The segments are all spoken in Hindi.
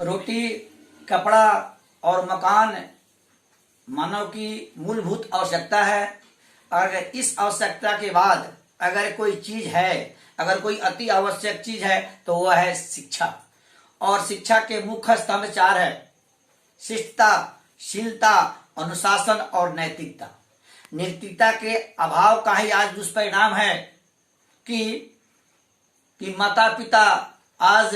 रोटी, कपड़ा और मकान मानव की मूलभूत आवश्यकता है। अगर इस आवश्यकता के बाद अगर कोई चीज है, अगर कोई अति आवश्यक चीज है तो वह है शिक्षा। और शिक्षा के मुख्य स्तंभ चार है: शिष्टता, शीलता, अनुशासन और नैतिकता। नैतिकता के अभाव का ही आज दुष्परिणाम है कि माता पिता आज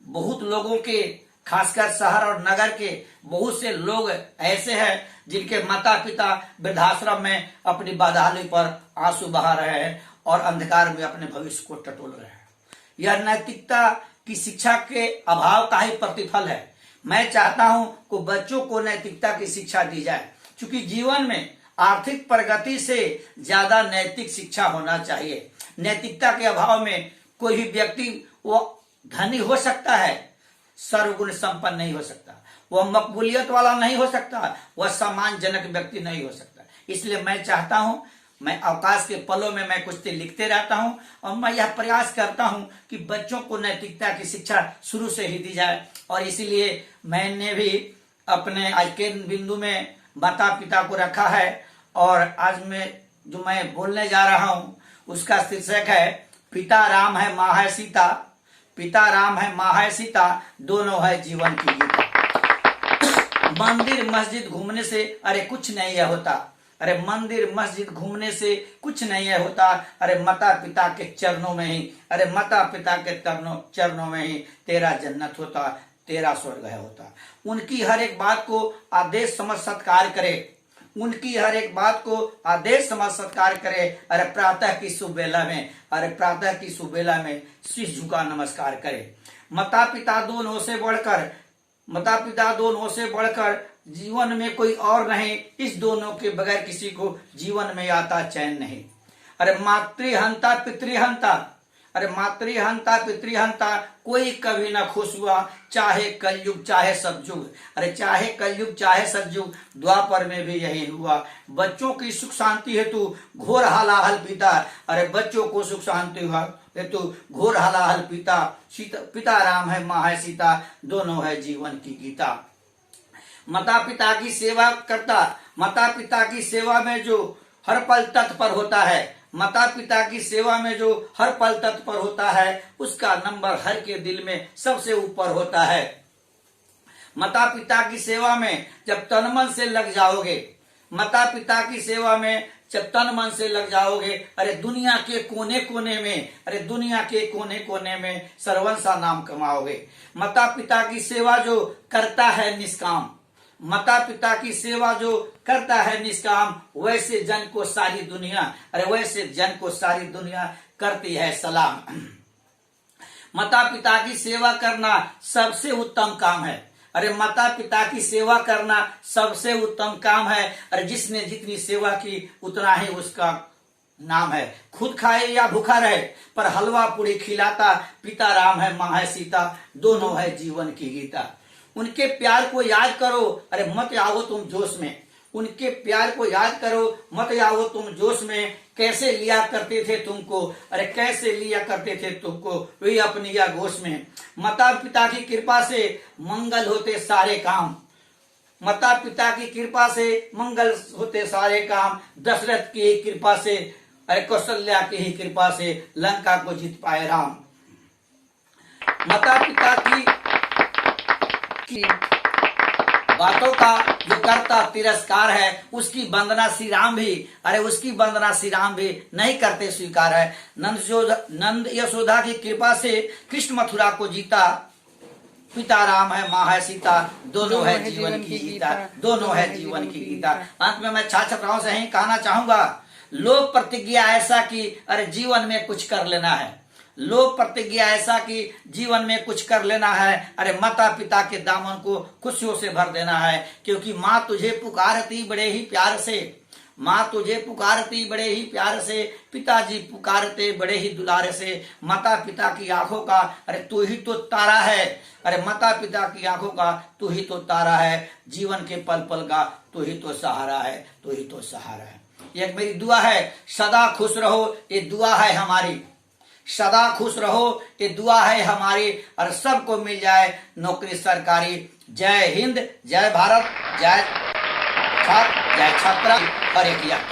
बहुत लोगों के, खासकर शहर और नगर के बहुत से लोग ऐसे हैं जिनके माता पिता वृद्धाश्रम में अपनी बदहाली पर आंसू बहा रहे हैं और अंधकार में अपने भविष्य को टटोल रहे हैं। यह नैतिकता की शिक्षा के अभाव का ही प्रतिफल है। मैं चाहता हूं कि बच्चों को नैतिकता की शिक्षा दी जाए, क्योंकि जीवन में आर्थिक प्रगति से ज्यादा नैतिक शिक्षा होना चाहिए। नैतिकता के अभाव में कोई भी व्यक्ति वो धनी हो सकता है, सर्वगुण संपन्न नहीं हो सकता, वह मकबूलियत वाला नहीं हो सकता, वह सम्मानजनक व्यक्ति नहीं हो सकता। इसलिए मैं चाहता हूं, मैं अवकाश के पलों में मैं कुछ लिखते रहता हूं और मैं यह प्रयास करता हूं कि बच्चों को नैतिकता की शिक्षा शुरू से ही दी जाए। और इसीलिए मैंने भी अपने आज के बिंदु में माता पिता को रखा है। और आज मैं बोलने जा रहा हूं उसका शीर्षक है पिता राम है माँ है सीता, पिता राम है माँ है सीता, दोनों है जीवन की गीता। मंदिर मस्जिद घूमने से अरे कुछ नहीं है होता, अरे मंदिर मस्जिद घूमने से कुछ नहीं है होता, अरे माता पिता के चरणों में ही, अरे माता पिता के चरणों में ही तेरा जन्नत होता, तेरा स्वर्ग है होता। उनकी हर एक बात को आदेश समझ सत्कार करे, उनकी हर एक बात को आदेश समझ सत्कार करे। अरे प्रातः की सुबेला में, अरे प्रातः की सुबेला में शीश झुका नमस्कार करे। माता पिता दोनों से बढ़कर, माता पिता दोनों से बढ़कर जीवन में कोई और नहीं, इस दोनों के बगैर किसी को जीवन में आता चैन नहीं। अरे मातृहंता पितृहंता, अरे मातृहंता पितृहंता, कोई कभी ना खुश हुआ, चाहे कलयुग चाहे सतयुग। अरे चाहे कलयुग चाहे सतयुग, द्वापर में भी यही हुआ। बच्चों की सुख शांति हेतु घोर हलाहल पीता, अरे बच्चों को सुख शांति हेतु घोर हलाहल पीता। पिता राम है माँ है सीता, दोनों है जीवन की गीता। माता पिता की सेवा करता, माता पिता की सेवा में जो हर पल तत्पर होता है, माता पिता की सेवा में जो हर पल तत्पर होता है, उसका नंबर हर के दिल में सबसे ऊपर होता है। माता पिता की सेवा में जब तन मन से लग जाओगे, माता पिता की सेवा में जब तन मन से लग जाओगे, अरे दुनिया के कोने कोने में, अरे दुनिया के कोने कोने में सर्वंसा नाम कमाओगे। माता पिता की सेवा जो करता है निष्काम, माता पिता की सेवा जो करता है निष्काम, वैसे जन को सारी दुनिया, अरे वैसे जन को सारी दुनिया करती है सलाम। माता पिता की सेवा करना सबसे उत्तम काम है, अरे माता पिता की सेवा करना सबसे उत्तम काम है। अरे जिसने जितनी सेवा की उतना ही उसका नाम है। खुद खाए या भूखा रहे पर हलवा पूरी खिलाता, पिता राम है माँ है सीता, दोनों है जीवन की गीता। उनके प्यार को याद करो, अरे मत आओ तुम जोश में, उनके प्यार को याद करो, मत आओ तुम जोश में। कैसे लिया करते थे तुमको, अरे कैसे लिया करते थे तुमको वही अपनी या गोश में। माता पिता की कृपा से मंगल होते सारे काम, माता पिता की कृपा से मंगल होते सारे काम। दशरथ की कृपा से, अरे कौशल्या की ही कृपा से लंका को जीत पाए राम। माता पिता की बातों का जो करता तिरस्कार है, उसकी वंदना श्री राम भी, अरे उसकी वंदना श्री राम भी नहीं करते स्वीकार है। नंद यशोदा की कृपा से कृष्ण मथुरा को जीता, पिता राम है माँ है सीता, दोनों है जीवन की गीता, दोनों है जीवन की गीता। अंत में मैं छात्राओं से ही कहना चाहूंगा, लोक प्रतिज्ञा ऐसा कि अरे जीवन में कुछ कर लेना है, लोक प्रतिज्ञा ऐसा कि जीवन में कुछ कर लेना है। अरे माता पिता के दामन को खुशियों से भर देना है, क्योंकि माँ तुझे पुकारती बड़े ही प्यार से, माँ तुझे पुकारती बड़े ही प्यार से, पिताजी पुकारते बड़े ही दुलार से। माता पिता की आंखों का अरे तू ही तो तारा है, अरे माता पिता की आंखों का तू ही तो तारा है, जीवन के पल पल का तू ही तो सहारा है, तू ही तो सहारा है। एक मेरी दुआ है, सदा खुश रहो, ये दुआ है हमारी। सदा खुश रहो, ये दुआ है हमारी, और सबको मिल जाए नौकरी सरकारी। जय हिंद, जय भारत, जय छात्र, जय छात्रा, हरे किया।